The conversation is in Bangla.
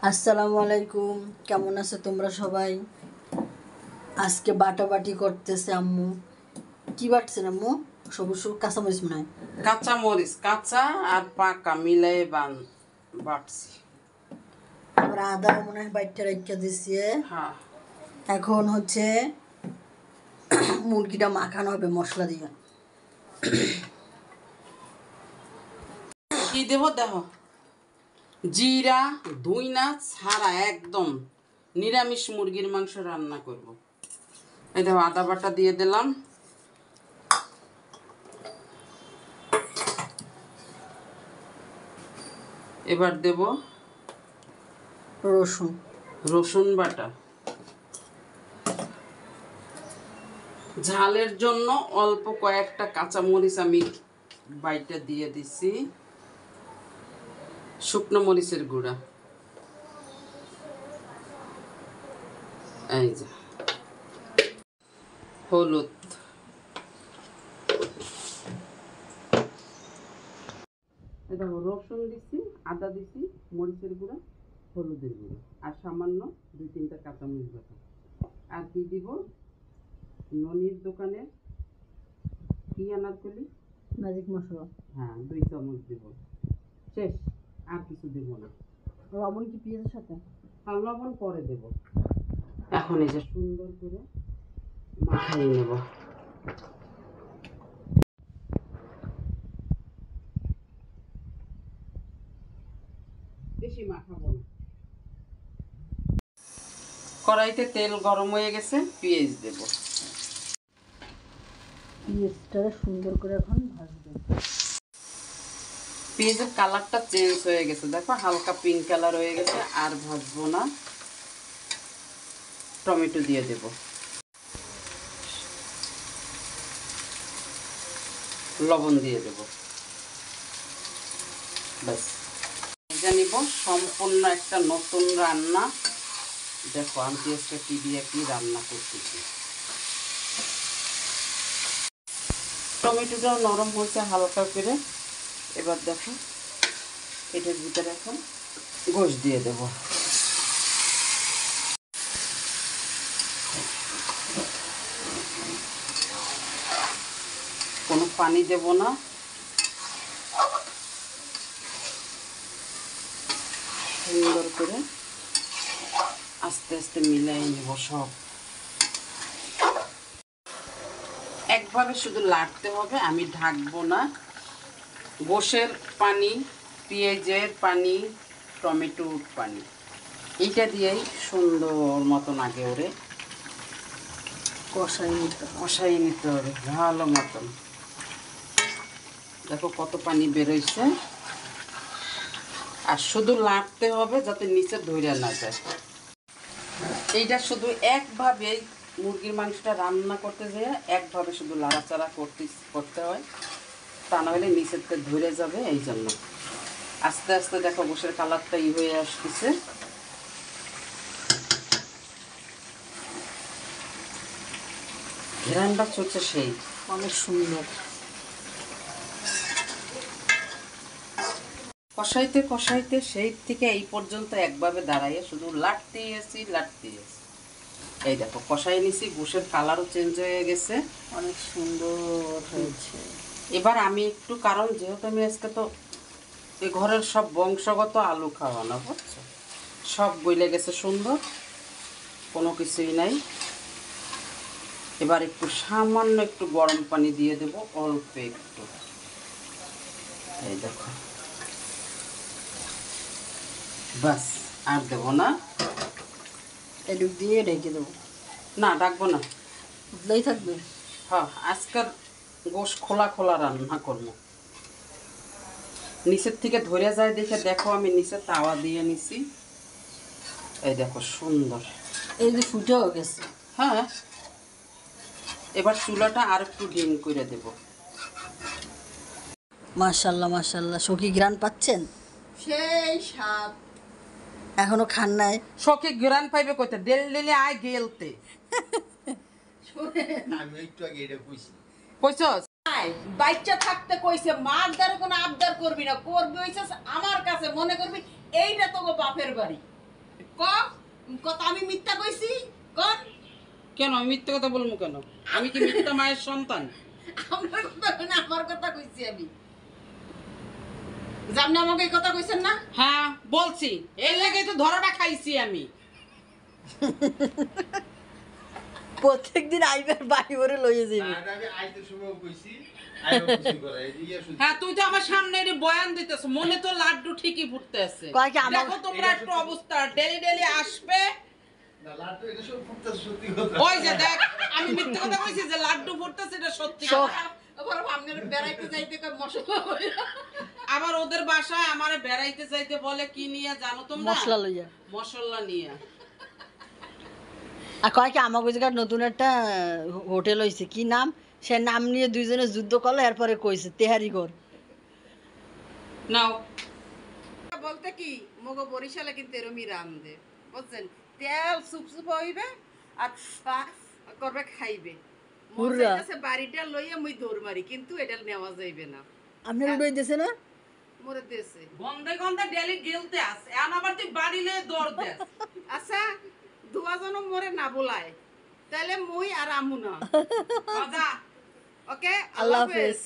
আসসালামু আলাইকুম, কেমন আছো তোমরা সবাই? আজকে বাটাবাটি করতেছে আম্মু। কি বাটছেন আম্মু? সবুজ সবুজ কাঁচামরিচ মনে হয়। কাঁচা মরিচ, কাঁচা আর পাকা মিলাই বাটছি। আবার আদাও মনে হয় বাইটটা রেখে দিচ্ছে। হ্যাঁ, এখন হচ্ছে মুরগিটা মাখানো হবে মশলা দিয়ে। কি দেব দেখো, জিরা ধুইনা ছাড়া একদম নিরামিষ মুরগির মাংস রান্না করব। এই দেখো আদা বাটা দিয়ে দিলাম, এবার দেব রসুন রসুন বাটা। ঝালের জন্য অল্প কয়েকটা কাঁচা মরিচ আমি বাইটা দিয়ে দিছি, শুকনো মরিচের গুঁড়া। এই যে হলুদ, দেখো রসুন দিছি, আদা দিছি, মরিচের গুঁড়া, হলুদের গুঁড়ো আর সামান্য 2-3টা কাঁচামরিচ বাটা। আর কি দিব, ননির দোকানে কি আনারকলি ম্যাজিক মশলা। হ্যাঁ 2 চামচ দিব, শেষ। আর কিছু দেব না। লবণ কি পেঁয়াজের সাথে? আর লবণ পরে দেব। এখন এই যে সুন্দর করে মাখিয়ে নেব। বেশি মাখাবো না। কড়াইতে তেল গরম হয়ে গেছে, পেঁয়াজ দেব। পেঁয়াজটা সুন্দর করে এখন ভাজবে। পেঁয়াজের কালারটা চেঞ্জ হয়ে গেছে, দেখো হালকা পিঙ্ক কালার হয়ে গেছে। আর ভাজবো না, টমেটো দিয়ে দেব। লবণ দিয়ে দেব, ব্যাস। ভেজে নিব। সম্পূর্ণ একটা নতুন রান্না। দেখো আমি পেঁয়াজটা কি দিয়ে কি রান্না করতেছি। টমেটোটাও নরম হয়েছে হালকা করে। এবার দেখো এটার ভিতরে এখন গোশ দিয়ে দেব। কোনো পানি দেব না, সুন্দর করে আস্তে আস্তে মিলাই নেব সব। একভাবে শুধু লাড়তে হবে, আমি ঢাকবো না। গোশের পানি, পেঁয়াজের পানি, টমেটোর পানি, এইটা দিয়েই সুন্দর মতন আগে ওরে কষাই নিতে হবে ভালো মতন। দেখো কত পানি বেরোইছে। আর শুধু লাড়তে হবে যাতে নিচে ধরে না যায়। এইটা শুধু একভাবে মুরগির মাংসটা রান্না করতে যেয়ে একভাবে শুধু লাড়াচাড়া করতে হয়, তা না হলে নিচেতে ধরে যাবে। এই জন্য আস্তে আস্তে দেখো গোশের কালারটা হয়ে আসতেছে। ঘেরানটা চলছে সেই অনেক সুন্দর। কষাইতে কষাইতে সেই থেকে এই পর্যন্ত একভাবে দাঁড়াইয়ে শুধু লাটতেই আছি। এই দেখো কষাই নিছি, গোশের কালারও চেঞ্জ হয়ে গেছে, অনেক সুন্দর হয়েছে। এবার আমি একটু, কারণ যেহেতু আমি আজকে তো এই ঘরের সব বংশগত আলু খাওয়ানো, বুঝছো, সব গইলে গেছে সুন্দর, কোনো কিছুই নাই। এবার একটু সামান্য একটু গরম পানি দিয়ে দেব, অল্প একটু। এই দেখো, বাস, আর দেব না। এটুক দিয়ে ঢেকে দেবো। না ডাকবো না, উতলাই থাকবে। হ্যাঁ আজকের গোশ খোলা খোলা রান্না করবো। নিচের থেকে ধরে যায় দেখে দেখো আমি নিচে তাওয়া দিয়ে নিছি। এই দেখো সুন্দর, এই যে ফুটেও গেছে। হ্যাঁ এবার চুলাটা আর একটু ডিম করে দেব। মাশাল্লাহ মাশাল্লাহ, সখী ঘ্রাণ পাচ্ছেন? সেই স্বাদ। এখনো খান নাই? সখী গ্রান পাইবে কইতে ডেল ডেলে আয় গেলতে আমি একটু আগে এটা কইছি। কইছস বাচ্চা থাকতে কইছে মার দ্বারা কোনো আবদার করবি না, করবি হইছে আমার কাছে, মনে করবি এইটা তো বাপের বাড়ি। ক কথা আমি মিথ্যা কইছি কোন কেন আমি মিথ্যে কথা বলবো কেন? আমি কি মিথ্যা মায়ের সন্তান? আমার কথা না আমার কথা কইছি আমি জামনে আমাকে এই কথা কইছেন না হ্যাঁ বলছি, এর লেগে তো ধরাটা খাইছি আমি। প্রত্যেকদিন আইবার বাড়ি ভরে লইয়ে যাবে। আমি আইতে সময় কইছি আইও কিছু করে ইয়া শুধু হ্যাঁ তুই তো আমার সামনে এনে বয়ান দিতেছ, মনে তো লাড্ডু ঠিকই ফুটতে আছে। কয় কি আমার- দেখো তোমরা একটু অবস্থা, ডেলি ডেলি আসবে। না লাড্ডু এটা সব ফুটতে সত্যি কথা ওই যে দেখ, আমি মিথ্যে কথা কইছি যে লাড্ডু ফুটতেছে, এটা সত্যি সব- কথা। আবার আপনার বেড়াইতে যাইতে কই মশলা হইরা আবার ওদের বাসায় আমারে বেড়াইতে যাইতে বলে কি নিয়ে জানো তোমরা? মশলা লইয়া। মশলা নিয়ে। আর কয় কি আমাকে জায়গায় নতুন একটা হোটেল হইছে, কি নাম, সে নাম নিয়ে দুইজনে যুদ্ধ করলো, এরপরে কইছে তেহারি ঘর। নাও বলতে কি মগো বরিশালে কিন্তু এরমই রান্ধে বুঝছেন তেল সুপসুপ হইবে আর করবে খাইবে হুররা। বাড়িটা লইয়া মুই দৌড় মারি কিন্তু এটা নেওয়া যাইবে না আপনার উঠে দিয়েছে না? মরে দেশে গন্ধে গন্ধে ডেলি গেলতে আসে, এখন আবার তুই বাড়িলে দৌড় দেস। আচ্ছা দুয়াজনও মরে না বলায় তাহলে মুই আর আমু না মজা। ওকে আল্লাহ হাফেজ।